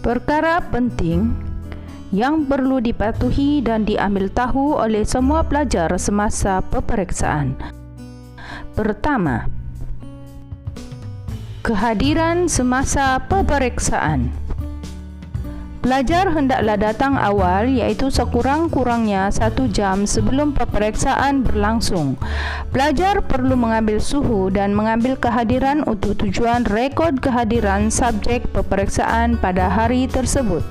Perkara penting yang perlu dipatuhi dan diambil tahu oleh semua pelajar semasa peperiksaan. Pertama, kehadiran semasa peperiksaan. Pelajar hendaklah datang awal, iaitu sekurang-kurangnya 1 jam sebelum peperiksaan berlangsung. Pelajar perlu mengambil suhu dan mengambil kehadiran untuk tujuan rekod kehadiran subjek peperiksaan pada hari tersebut.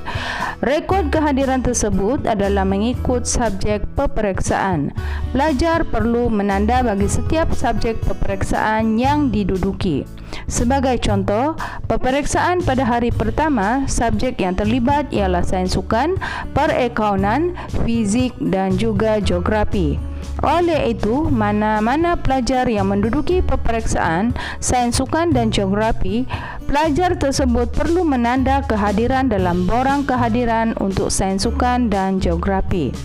Rekod kehadiran tersebut adalah mengikut subjek peperiksaan. Pelajar perlu menanda bagi setiap subjek peperiksaan yang diduduki. Sebagai contoh, peperiksaan pada hari pertama, subjek yang terlibat ialah sains sukan, perakaunan, fizik dan juga geografi. Oleh itu, mana-mana pelajar yang menduduki peperiksaan sains sukan dan geografi, pelajar tersebut perlu menanda kehadiran dalam borang kehadiran untuk sains sukan dan geografi.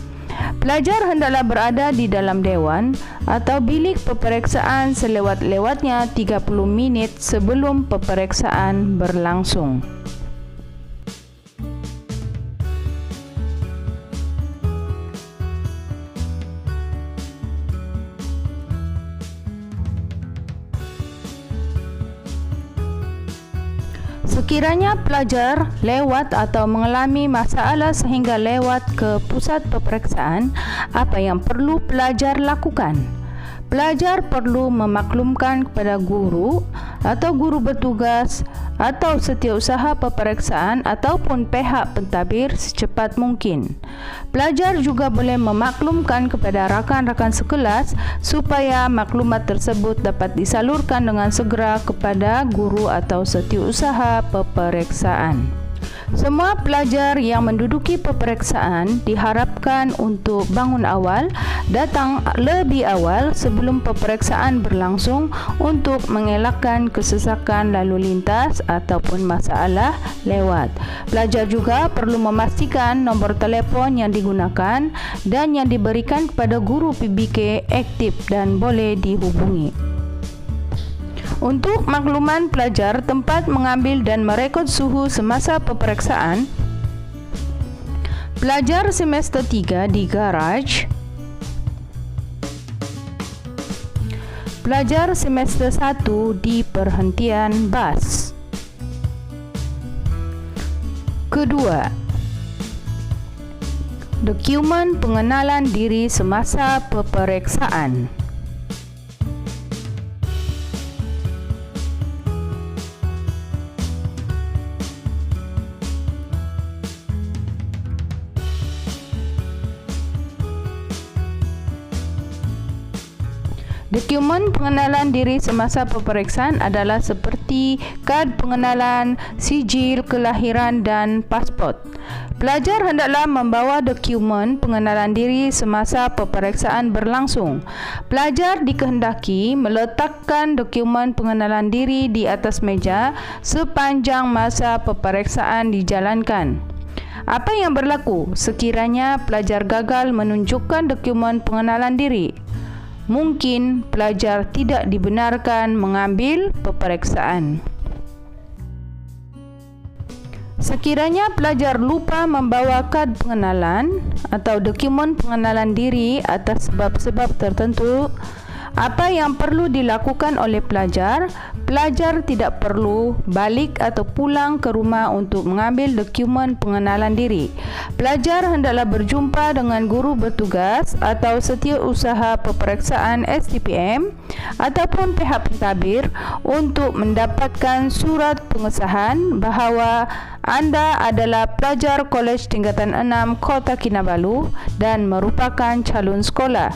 Pelajar hendaklah berada di dalam dewan atau bilik peperiksaan selewat-lewatnya 30 minit sebelum peperiksaan berlangsung. Sekiranya pelajar lewat atau mengalami masalah sehingga lewat ke pusat peperiksaan, apa yang perlu pelajar lakukan? Pelajar perlu memaklumkan kepada guru atau guru bertugas atau setiausaha peperiksaan ataupun pihak pentadbir secepat mungkin. Pelajar juga boleh memaklumkan kepada rakan-rakan sekelas supaya maklumat tersebut dapat disalurkan dengan segera kepada guru atau setiausaha peperiksaan. Semua pelajar yang menduduki peperiksaan diharapkan untuk bangun awal, datang lebih awal sebelum peperiksaan berlangsung untuk mengelakkan kesesakan lalu lintas ataupun masalah lewat. Pelajar juga perlu memastikan nombor telefon yang digunakan dan yang diberikan kepada guru PBK aktif dan boleh dihubungi. Untuk makluman pelajar, tempat mengambil dan merekod suhu semasa peperiksaan. Pelajar semester 3 di garaj. Pelajar semester 1 di perhentian bas. Kedua, dokumen pengenalan diri semasa peperiksaan. Dokumen pengenalan diri semasa peperiksaan adalah seperti kad pengenalan, sijil kelahiran dan pasport. Pelajar hendaklah membawa dokumen pengenalan diri semasa peperiksaan berlangsung. Pelajar dikehendaki meletakkan dokumen pengenalan diri di atas meja sepanjang masa peperiksaan dijalankan. Apa yang berlaku sekiranya pelajar gagal menunjukkan dokumen pengenalan diri? Mungkin pelajar tidak dibenarkan mengambil peperiksaan. Sekiranya pelajar lupa membawa kad pengenalan atau dokumen pengenalan diri atas sebab-sebab tertentu, apa yang perlu dilakukan oleh pelajar? Pelajar tidak perlu balik atau pulang ke rumah untuk mengambil dokumen pengenalan diri. Pelajar hendaklah berjumpa dengan guru bertugas atau setiausaha peperiksaan STPM ataupun pihak pentadbir untuk mendapatkan surat pengesahan bahawa anda adalah pelajar Kolej Tingkatan 6 Kota Kinabalu dan merupakan calon sekolah.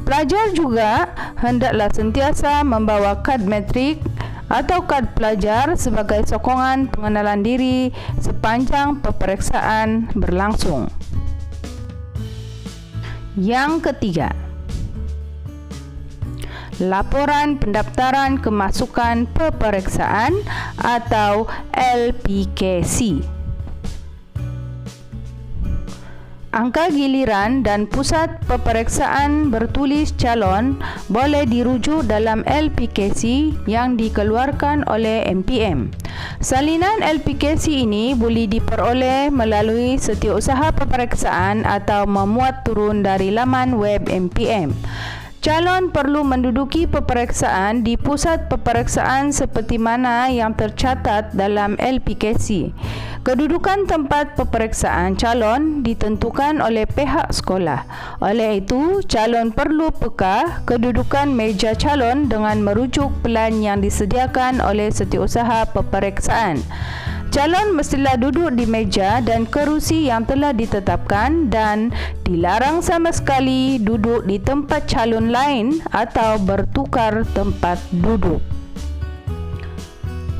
Pelajar juga hendaklah sentiasa membawa kad metrik atau kad pelajar sebagai sokongan pengenalan diri sepanjang peperiksaan berlangsung. Yang ketiga, laporan pendaftaran kemasukan peperiksaan atau LPKC. Angka giliran dan pusat peperiksaan bertulis calon boleh dirujuk dalam LPKC yang dikeluarkan oleh MPM. Salinan LPKC ini boleh diperoleh melalui Setiausaha Peperiksaan atau memuat turun dari laman web MPM. Calon perlu menduduki peperiksaan di pusat peperiksaan seperti mana yang tercatat dalam LPKC. Kedudukan tempat peperiksaan calon ditentukan oleh pihak sekolah. Oleh itu, calon perlu peka kedudukan meja calon dengan merujuk pelan yang disediakan oleh Setiausaha Peperiksaan. Calon mestilah duduk di meja dan kerusi yang telah ditetapkan dan dilarang sama sekali duduk di tempat calon lain atau bertukar tempat duduk.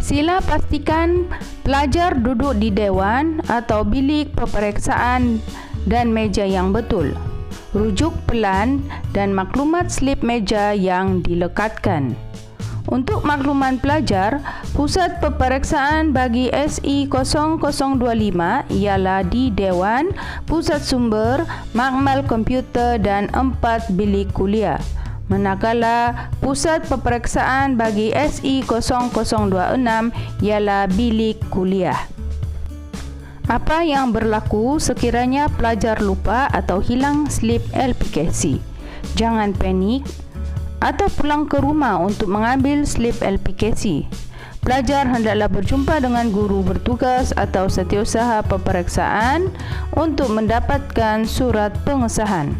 Sila pastikan pelajar duduk di dewan atau bilik peperiksaan dan meja yang betul. Rujuk pelan dan maklumat slip meja yang dilekatkan. Untuk makluman pelajar, pusat peperiksaan bagi SI 0025 ialah di Dewan, Pusat Sumber, Makmal Komputer dan 4 bilik kuliah. Manakala pusat peperiksaan bagi SI 0026 ialah bilik kuliah. Apa yang berlaku sekiranya pelajar lupa atau hilang slip LPKC? Jangan panik atau pulang ke rumah untuk mengambil slip LPKC. Pelajar hendaklah berjumpa dengan guru bertugas atau Setiausaha Peperiksaan untuk mendapatkan surat pengesahan.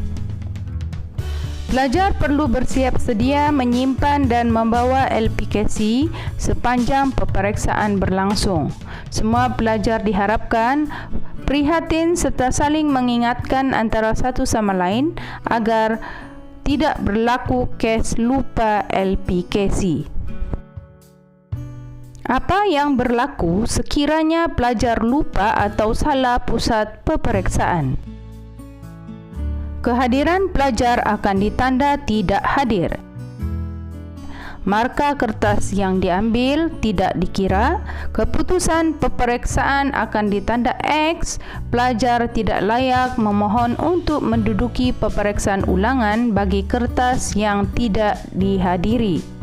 Pelajar perlu bersiap sedia menyimpan dan membawa LPKC sepanjang peperiksaan berlangsung. Semua pelajar diharapkan prihatin serta saling mengingatkan antara satu sama lain agar tidak berlaku kes lupa LPKC. Apa yang berlaku sekiranya pelajar lupa atau salah pusat peperiksaan? Kehadiran pelajar akan ditanda tidak hadir. Markah kertas yang diambil tidak dikira, keputusan peperiksaan akan ditanda X, pelajar tidak layak memohon untuk menduduki peperiksaan ulangan bagi kertas yang tidak dihadiri.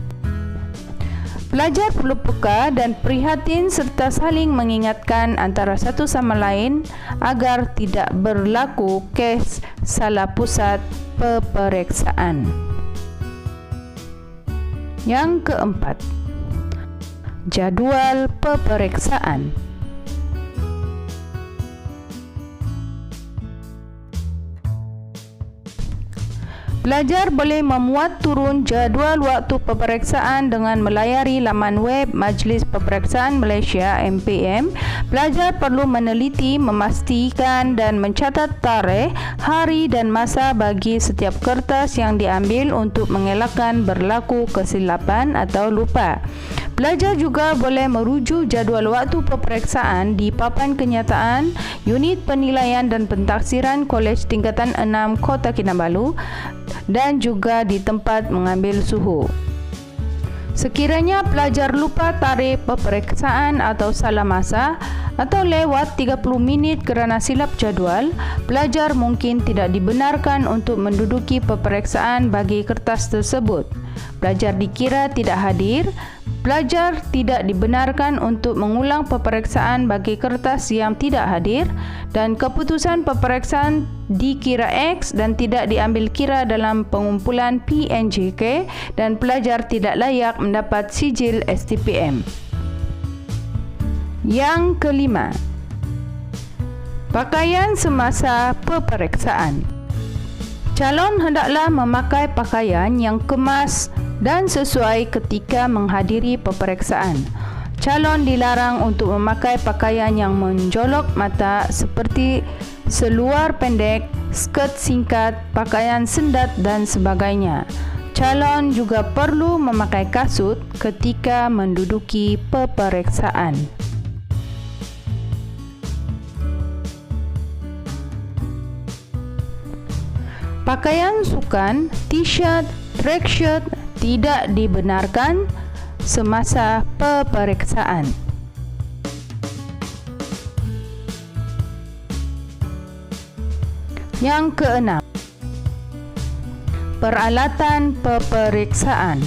Pelajar perlu peka dan prihatin serta saling mengingatkan antara satu sama lain agar tidak berlaku kes salah pusat peperiksaan. Yang keempat, jadual peperiksaan. Pelajar boleh memuat turun jadual waktu peperiksaan dengan melayari laman web Majlis Peperiksaan Malaysia MPM. Pelajar perlu meneliti, memastikan dan mencatat tarikh, hari dan masa bagi setiap kertas yang diambil untuk mengelakkan berlaku kesilapan atau lupa. Pelajar juga boleh merujuk jadual waktu peperiksaan di papan kenyataan Unit Penilaian dan Pentaksiran Kolej Tingkatan 6 Kota Kinabalu dan juga di tempat mengambil suhu. Sekiranya pelajar lupa tarikh peperiksaan atau salah masa atau lewat 30 minit kerana silap jadual, pelajar mungkin tidak dibenarkan untuk menduduki peperiksaan bagi kertas tersebut. Pelajar dikira tidak hadir. Pelajar tidak dibenarkan untuk mengulang peperiksaan bagi kertas yang tidak hadir dan keputusan peperiksaan dikira X dan tidak diambil kira dalam pengumpulan PNJK dan pelajar tidak layak mendapat sijil STPM. Yang kelima, pakaian semasa peperiksaan. Calon hendaklah memakai pakaian yang kemas dan sesuai ketika menghadiri peperiksaan. Calon dilarang untuk memakai pakaian yang menjolok mata seperti seluar pendek, skirt singkat, pakaian sendat dan sebagainya. Calon juga perlu memakai kasut ketika menduduki peperiksaan. Pakaian sukan, t-shirt, track shirt tidak dibenarkan semasa peperiksaan. Yang keenam, peralatan peperiksaan.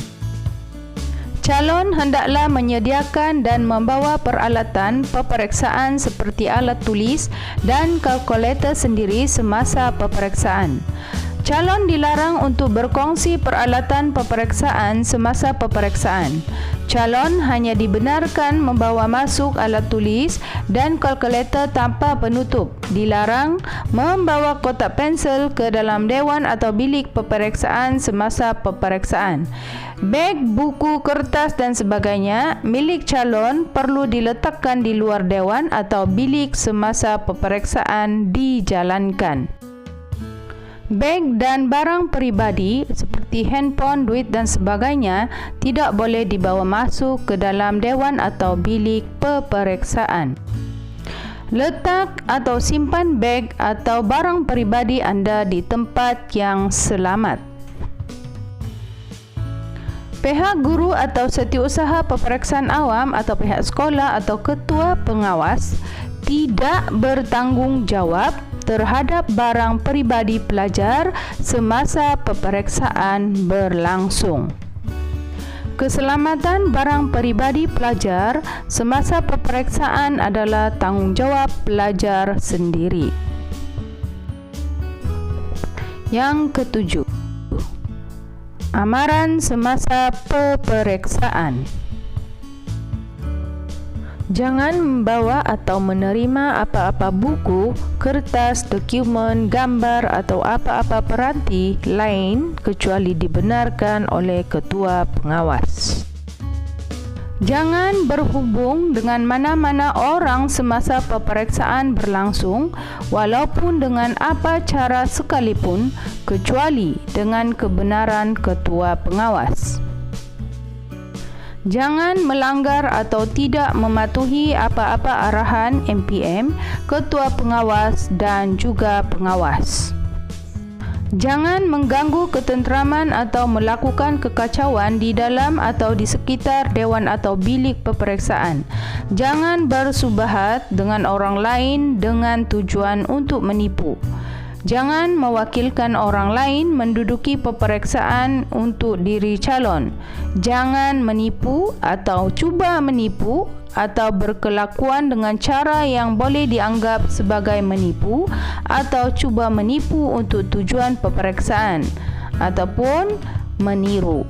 Calon hendaklah menyediakan dan membawa peralatan peperiksaan seperti alat tulis dan kalkulator sendiri semasa peperiksaan. Calon dilarang untuk berkongsi peralatan peperiksaan semasa peperiksaan. Calon hanya dibenarkan membawa masuk alat tulis dan kalkulator tanpa penutup. Dilarang membawa kotak pensel ke dalam dewan atau bilik peperiksaan semasa peperiksaan. Beg, buku, kertas dan sebagainya milik calon perlu diletakkan di luar dewan atau bilik semasa peperiksaan dijalankan. Beg dan barang peribadi seperti handphone, duit dan sebagainya tidak boleh dibawa masuk ke dalam dewan atau bilik peperiksaan. Letak atau simpan beg atau barang peribadi anda di tempat yang selamat. Pihak guru atau setiausaha peperiksaan awam atau pihak sekolah atau ketua pengawas tidak bertanggungjawab terhadap barang peribadi pelajar semasa peperiksaan berlangsung. Keselamatan barang peribadi pelajar semasa peperiksaan adalah tanggungjawab pelajar sendiri. Yang ketujuh, amaran semasa peperiksaan. Jangan membawa atau menerima apa-apa buku, kertas, dokumen, gambar atau apa-apa peranti lain kecuali dibenarkan oleh ketua pengawas. Jangan berhubung dengan mana-mana orang semasa peperiksaan berlangsung walaupun dengan apa cara sekalipun kecuali dengan kebenaran ketua pengawas. Jangan melanggar atau tidak mematuhi apa-apa arahan MPM, ketua pengawas dan juga pengawas. Jangan mengganggu ketenteraman atau melakukan kekacauan di dalam atau di sekitar dewan atau bilik peperiksaan. Jangan bersubahat dengan orang lain dengan tujuan untuk menipu. Jangan mewakilkan orang lain menduduki peperiksaan untuk diri calon. Jangan menipu atau cuba menipu atau berkelakuan dengan cara yang boleh dianggap sebagai menipu atau cuba menipu untuk tujuan peperiksaan ataupun meniru.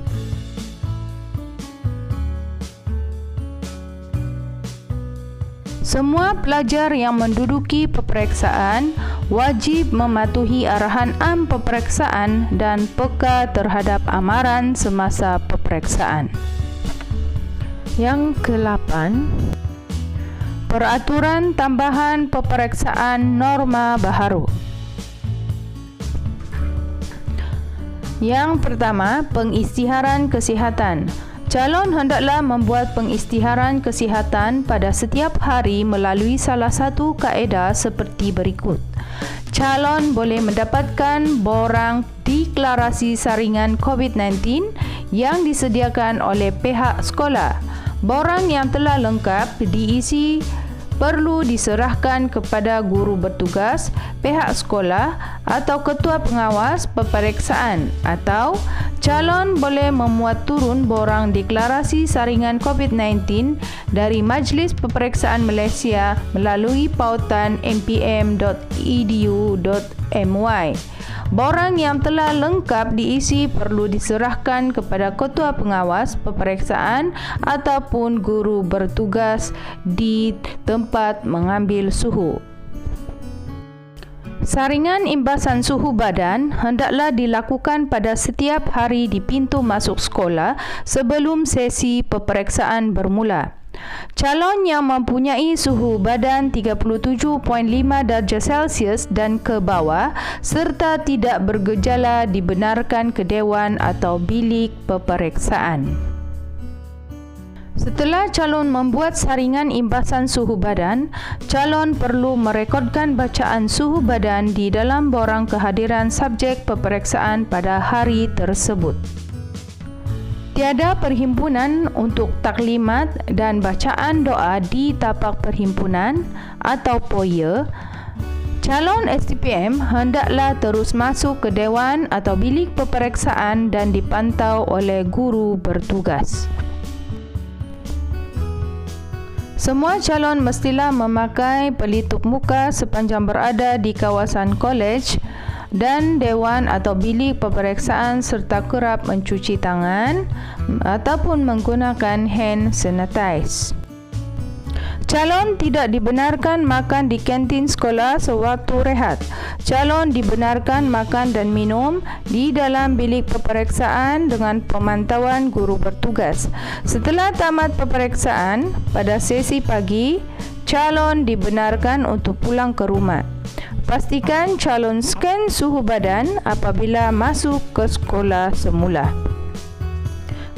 Semua pelajar yang menduduki peperiksaan wajib mematuhi arahan am peperiksaan dan peka terhadap amaran semasa peperiksaan. Yang ke-8, peraturan tambahan peperiksaan norma baharu. Yang pertama, pengisytiharan kesihatan. Calon hendaklah membuat pengisytiharan kesihatan pada setiap hari melalui salah satu kaedah seperti berikut. Calon boleh mendapatkan borang deklarasi saringan COVID-19 yang disediakan oleh pihak sekolah. Borang yang telah lengkap diisi perlu diserahkan kepada guru bertugas, pihak sekolah atau ketua pengawas peperiksaan, atau calon boleh memuat turun borang deklarasi saringan COVID-19 dari Majlis Peperiksaan Malaysia melalui pautan mpm.edu.my. Borang yang telah lengkap diisi perlu diserahkan kepada ketua pengawas peperiksaan ataupun guru bertugas di tempat mengambil suhu. Saringan imbasan suhu badan hendaklah dilakukan pada setiap hari di pintu masuk sekolah sebelum sesi peperiksaan bermula. Calon yang mempunyai suhu badan 37.5 darjah Celsius dan ke bawah serta tidak bergejala dibenarkan ke dewan atau bilik peperiksaan. Setelah calon membuat saringan imbasan suhu badan, calon perlu merekodkan bacaan suhu badan di dalam borang kehadiran subjek peperiksaan pada hari tersebut. Tiada perhimpunan untuk taklimat dan bacaan doa di tapak perhimpunan atau poya. Calon STPM hendaklah terus masuk ke dewan atau bilik peperiksaan dan dipantau oleh guru bertugas. Semua calon mestilah memakai pelitup muka sepanjang berada di kawasan kolej dan dewan atau bilik peperiksaan serta kerap mencuci tangan ataupun menggunakan hand sanitizer. Calon tidak dibenarkan makan di kantin sekolah sewaktu rehat. Calon dibenarkan makan dan minum di dalam bilik peperiksaan dengan pemantauan guru bertugas. Setelah tamat peperiksaan pada sesi pagi, calon dibenarkan untuk pulang ke rumah. Pastikan calon scan suhu badan apabila masuk ke sekolah semula.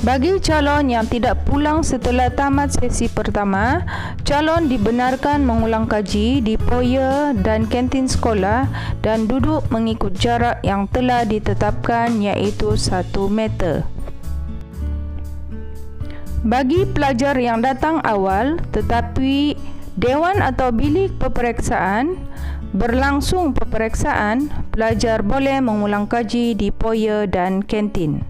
Bagi calon yang tidak pulang setelah tamat sesi pertama, calon dibenarkan mengulang kaji di foyer dan kantin sekolah dan duduk mengikut jarak yang telah ditetapkan iaitu 1 meter. Bagi pelajar yang datang awal tetapi dewan atau bilik peperiksaan berlangsung peperiksaan, pelajar boleh mengulang kaji di foyer dan kantin.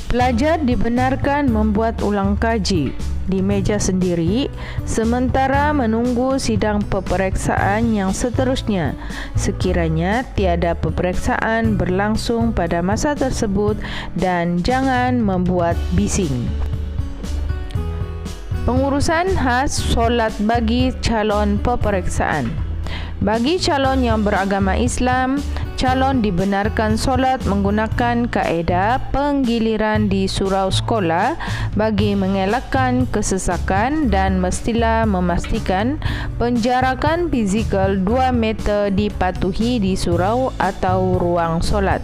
Pelajar dibenarkan membuat ulang kaji di meja sendiri sementara menunggu sidang peperiksaan yang seterusnya sekiranya tiada peperiksaan berlangsung pada masa tersebut dan jangan membuat bising. Pengurusan khas solat bagi calon peperiksaan. Bagi calon yang beragama Islam, calon dibenarkan solat menggunakan kaedah penggiliran di surau sekolah bagi mengelakkan kesesakan dan mestilah memastikan penjarakan fizikal 2 meter dipatuhi di surau atau ruang solat.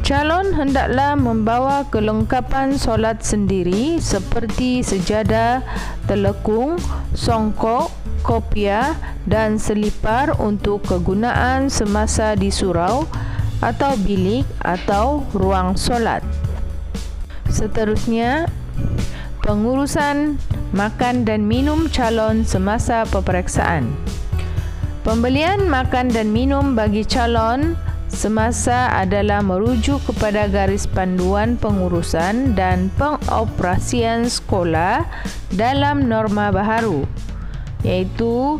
Calon hendaklah membawa kelengkapan solat sendiri seperti sejadah, telekung, songkok, kopiah dan selipar untuk kegunaan semasa di surau atau bilik atau ruang solat. Seterusnya, pengurusan makan dan minum calon semasa peperiksaan. Pembelian makan dan minum bagi calon semasa adalah merujuk kepada garis panduan pengurusan dan pengoperasian sekolah dalam norma baharu, iaitu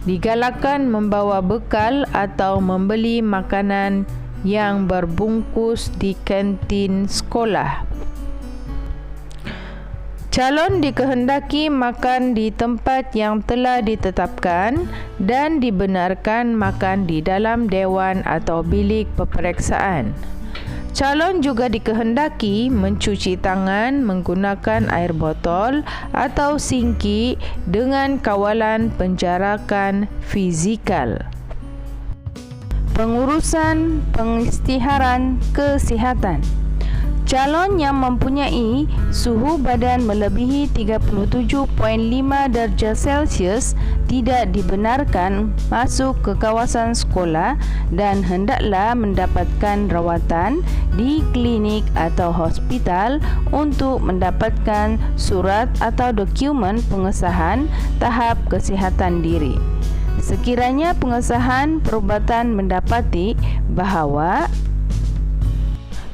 digalakkan membawa bekal atau membeli makanan yang berbungkus di kantin sekolah. Calon dikehendaki makan di tempat yang telah ditetapkan dan dibenarkan makan di dalam dewan atau bilik peperiksaan. Calon juga dikehendaki mencuci tangan menggunakan air botol atau sinki dengan kawalan penjarakan fizikal. Pengurusan pengisytiharan kesihatan. Calon yang mempunyai suhu badan melebihi 37.5 darjah Celsius tidak dibenarkan masuk ke kawasan sekolah dan hendaklah mendapatkan rawatan di klinik atau hospital untuk mendapatkan surat atau dokumen pengesahan tahap kesihatan diri. Sekiranya pengesahan perubatan mendapati bahawa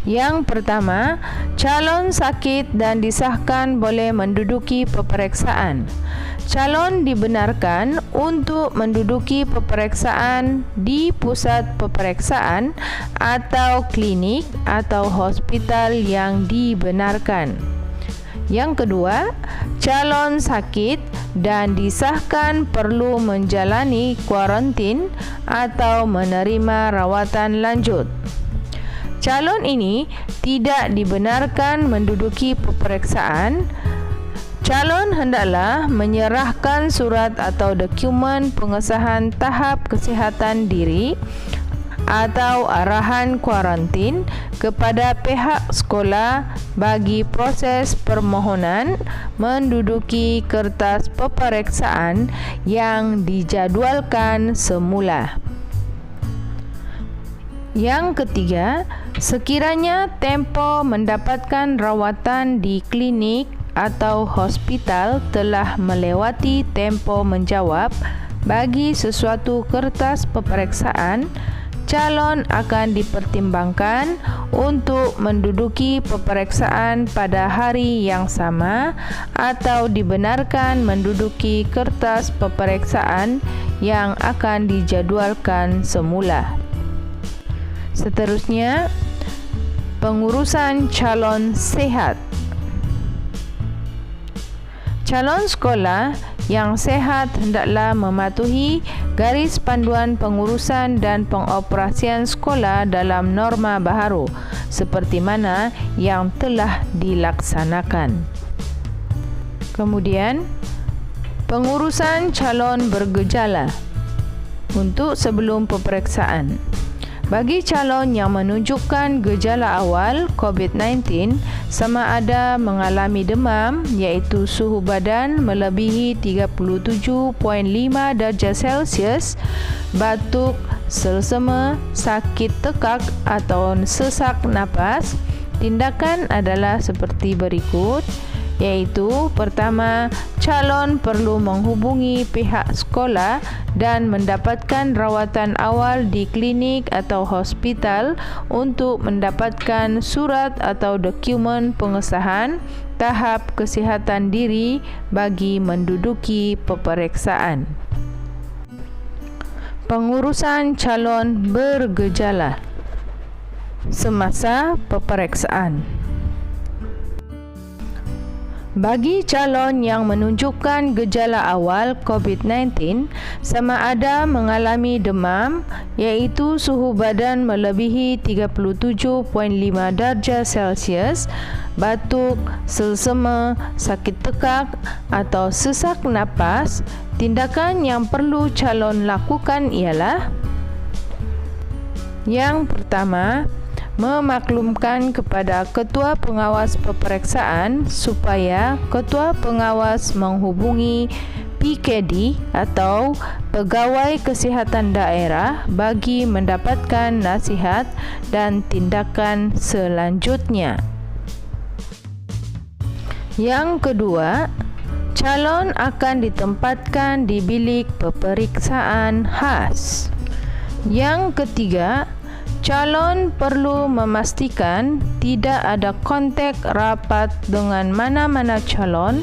yang pertama, calon sakit dan disahkan boleh menduduki peperiksaan. Calon dibenarkan untuk menduduki peperiksaan di pusat peperiksaan atau klinik atau hospital yang dibenarkan. Yang kedua, calon sakit dan disahkan perlu menjalani kuarantin atau menerima rawatan lanjut. Calon ini tidak dibenarkan menduduki peperiksaan. Calon hendaklah menyerahkan surat atau dokumen pengesahan tahap kesihatan diri atau arahan kuarantin kepada pihak sekolah bagi proses permohonan menduduki kertas peperiksaan yang dijadualkan semula. Yang ketiga, sekiranya tempoh mendapatkan rawatan di klinik atau hospital telah melewati tempoh menjawab, bagi sesuatu kertas peperiksaan, calon akan dipertimbangkan untuk menduduki peperiksaan pada hari yang sama atau dibenarkan menduduki kertas peperiksaan yang akan dijadualkan semula. Seterusnya, pengurusan calon sihat. Calon sekolah yang sihat hendaklah mematuhi garis panduan pengurusan dan pengoperasian sekolah dalam norma baharu seperti mana yang telah dilaksanakan. Kemudian, pengurusan calon bergejala untuk sebelum peperiksaan. Bagi calon yang menunjukkan gejala awal COVID-19 sama ada mengalami demam iaitu suhu badan melebihi 37.5 darjah Celsius, batuk, selsema, sakit tekak atau sesak napas, tindakan adalah seperti berikut, iaitu pertama, calon perlu menghubungi pihak sekolah dan mendapatkan rawatan awal di klinik atau hospital untuk mendapatkan surat atau dokumen pengesahan tahap kesihatan diri bagi menduduki peperiksaan. Pengurusan calon bergejala semasa peperiksaan. Bagi calon yang menunjukkan gejala awal COVID-19 sama ada mengalami demam iaitu suhu badan melebihi 37.5 darjah Celsius, batuk, selsema, sakit tekak atau sesak napas, tindakan yang perlu calon lakukan ialah: yang pertama, memaklumkan kepada ketua pengawas peperiksaan supaya ketua pengawas menghubungi PKD atau pegawai kesihatan daerah bagi mendapatkan nasihat dan tindakan selanjutnya. Yang kedua, calon akan ditempatkan di bilik peperiksaan khas. Yang ketiga, calon perlu memastikan tidak ada kontak rapat dengan mana-mana calon,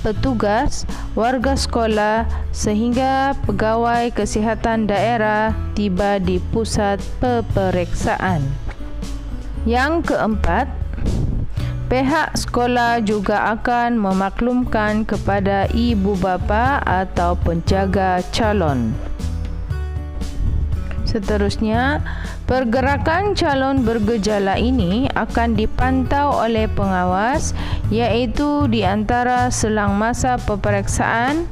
petugas, warga sekolah sehingga pegawai kesihatan daerah tiba di pusat peperiksaan. Yang keempat, pihak sekolah juga akan memaklumkan kepada ibu bapa atau penjaga calon. Seterusnya, pergerakan calon bergejala ini akan dipantau oleh pengawas iaitu di antara selang masa peperiksaan,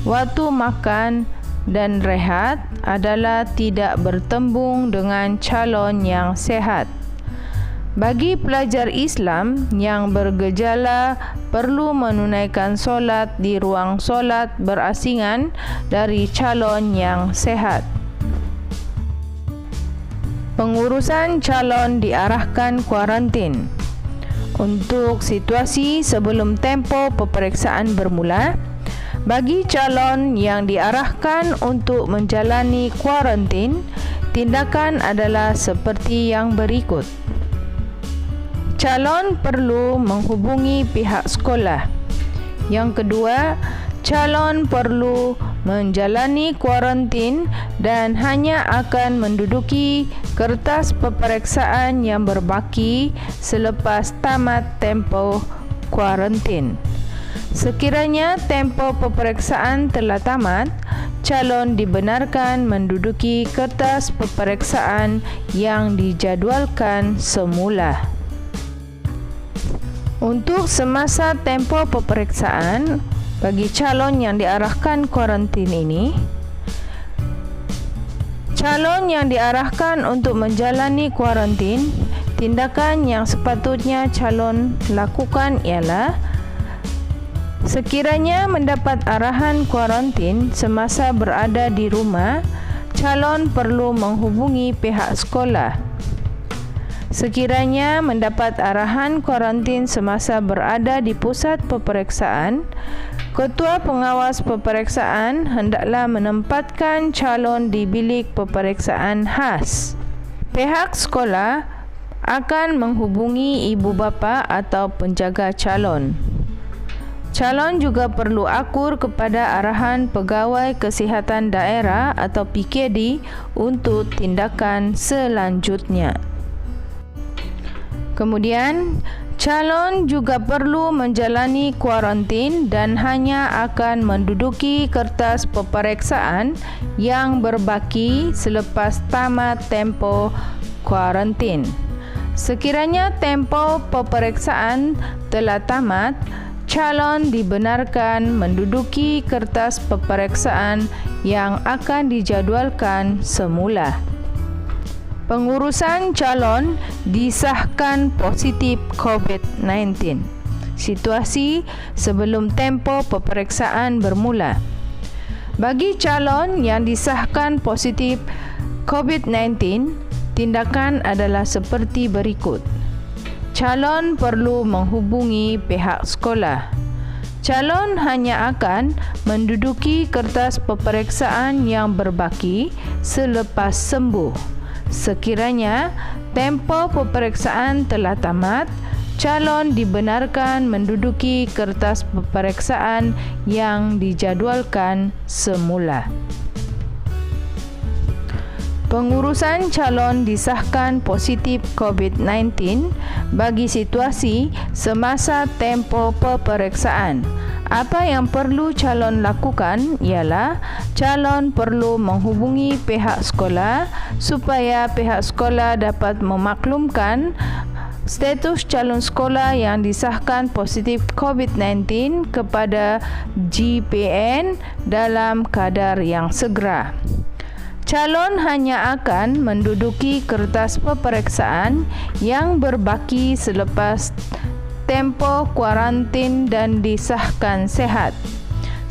waktu makan dan rehat adalah tidak bertembung dengan calon yang sihat. Bagi pelajar Islam yang bergejala perlu menunaikan solat di ruang solat berasingan dari calon yang sihat. Pengurusan calon diarahkan kuarantin. Untuk situasi sebelum tempoh peperiksaan bermula, bagi calon yang diarahkan untuk menjalani kuarantin, tindakan adalah seperti yang berikut. Calon perlu menghubungi pihak sekolah. Yang kedua, calon perlu menjalani kuarantin dan hanya akan menduduki kertas peperiksaan yang berbaki selepas tamat tempoh kuarantin. Sekiranya tempoh peperiksaan telah tamat, calon dibenarkan menduduki kertas peperiksaan yang dijadualkan semula. Untuk semasa tempoh peperiksaan, bagi calon yang diarahkan kuarantin ini, calon yang diarahkan untuk menjalani kuarantin, tindakan yang sepatutnya calon lakukan ialah: sekiranya mendapat arahan kuarantin semasa berada di rumah, calon perlu menghubungi pihak sekolah. Sekiranya mendapat arahan kuarantin semasa berada di pusat peperiksaan, Ketua Pengawas Peperiksaan hendaklah menempatkan calon di bilik peperiksaan khas. Pihak sekolah akan menghubungi ibu bapa atau penjaga calon. Calon juga perlu akur kepada arahan Pegawai Kesihatan Daerah atau PKD untuk tindakan selanjutnya. Kemudian, calon juga perlu menjalani kuarantin dan hanya akan menduduki kertas peperiksaan yang berbaki selepas tamat tempoh kuarantin. Sekiranya tempoh peperiksaan telah tamat, calon dibenarkan menduduki kertas peperiksaan yang akan dijadualkan semula. Pengurusan calon disahkan positif COVID-19. Situasi sebelum tempoh peperiksaan bermula. Bagi calon yang disahkan positif COVID-19, tindakan adalah seperti berikut. Calon perlu menghubungi pihak sekolah. Calon hanya akan menduduki kertas peperiksaan yang berbaki selepas sembuh. Sekiranya tempoh peperiksaan telah tamat, calon dibenarkan menduduki kertas peperiksaan yang dijadualkan semula. Pengurusan calon disahkan positif COVID-19 bagi situasi semasa tempoh peperiksaan. Apa yang perlu calon lakukan ialah calon perlu menghubungi pihak sekolah supaya pihak sekolah dapat memaklumkan status calon sekolah yang disahkan positif COVID-19 kepada GPN dalam kadar yang segera. Calon hanya akan menduduki kertas peperiksaan yang berbaki selepas tempoh kuarantin dan disahkan sihat.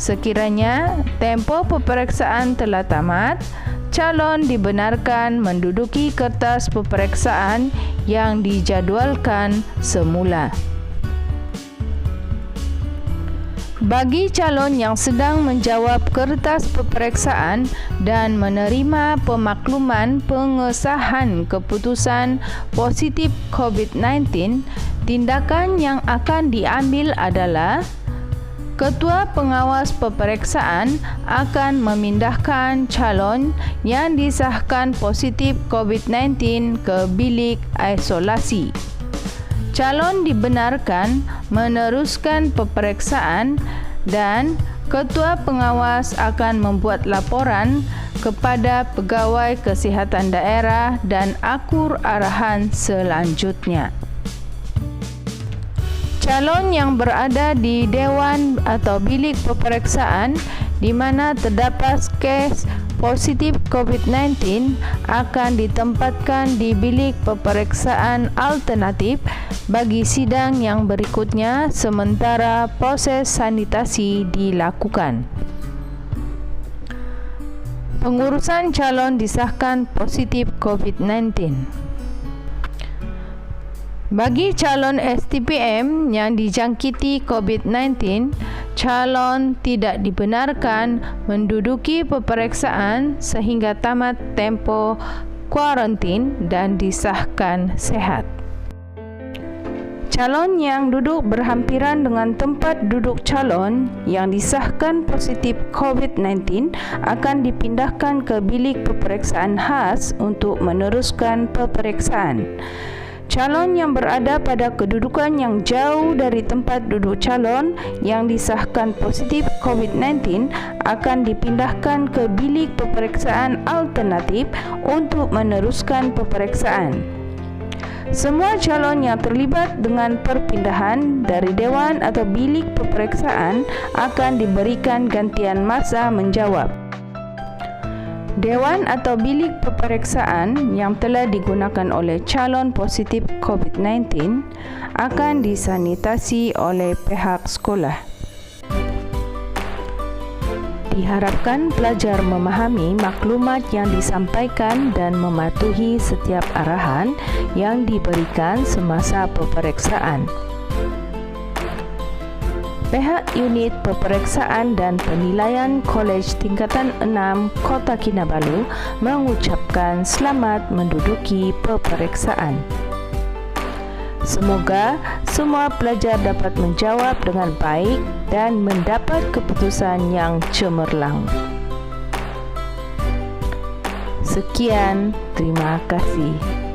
Sekiranya tempoh peperiksaan telah tamat, calon dibenarkan menduduki kertas peperiksaan yang dijadualkan semula. Bagi calon yang sedang menjawab kertas peperiksaan dan menerima pemakluman pengesahan keputusan positif COVID-19, tindakan yang akan diambil adalah Ketua Pengawas Peperiksaan akan memindahkan calon yang disahkan positif COVID-19 ke bilik isolasi. Calon dibenarkan meneruskan peperiksaan dan Ketua Pengawas akan membuat laporan kepada Pegawai Kesihatan Daerah dan akur arahan selanjutnya. Calon yang berada di Dewan atau bilik peperiksaan di mana terdapat kes positif COVID-19 akan ditempatkan di bilik peperiksaan alternatif bagi sidang yang berikutnya sementara proses sanitasi dilakukan. Pengurusan calon disahkan positif COVID-19. Bagi calon STPM yang dijangkiti COVID-19, calon tidak dibenarkan menduduki peperiksaan sehingga tamat tempoh kuarantin dan disahkan sihat. Calon yang duduk berhampiran dengan tempat duduk calon yang disahkan positif COVID-19 akan dipindahkan ke bilik peperiksaan khas untuk meneruskan peperiksaan. Calon yang berada pada kedudukan yang jauh dari tempat duduk calon yang disahkan positif COVID-19 akan dipindahkan ke bilik peperiksaan alternatif untuk meneruskan peperiksaan. Semua calon yang terlibat dengan perpindahan dari dewan atau bilik peperiksaan akan diberikan gantian masa menjawab. Dewan atau bilik peperiksaan yang telah digunakan oleh calon positif COVID-19 akan disanitasi oleh pihak sekolah. Diharapkan pelajar memahami maklumat yang disampaikan dan mematuhi setiap arahan yang diberikan semasa peperiksaan. Pihak Unit Peperiksaan dan Penilaian Kolej Tingkatan 6 Kota Kinabalu mengucapkan selamat menduduki peperiksaan. Semoga semua pelajar dapat menjawab dengan baik dan mendapat keputusan yang cemerlang. Sekian, terima kasih.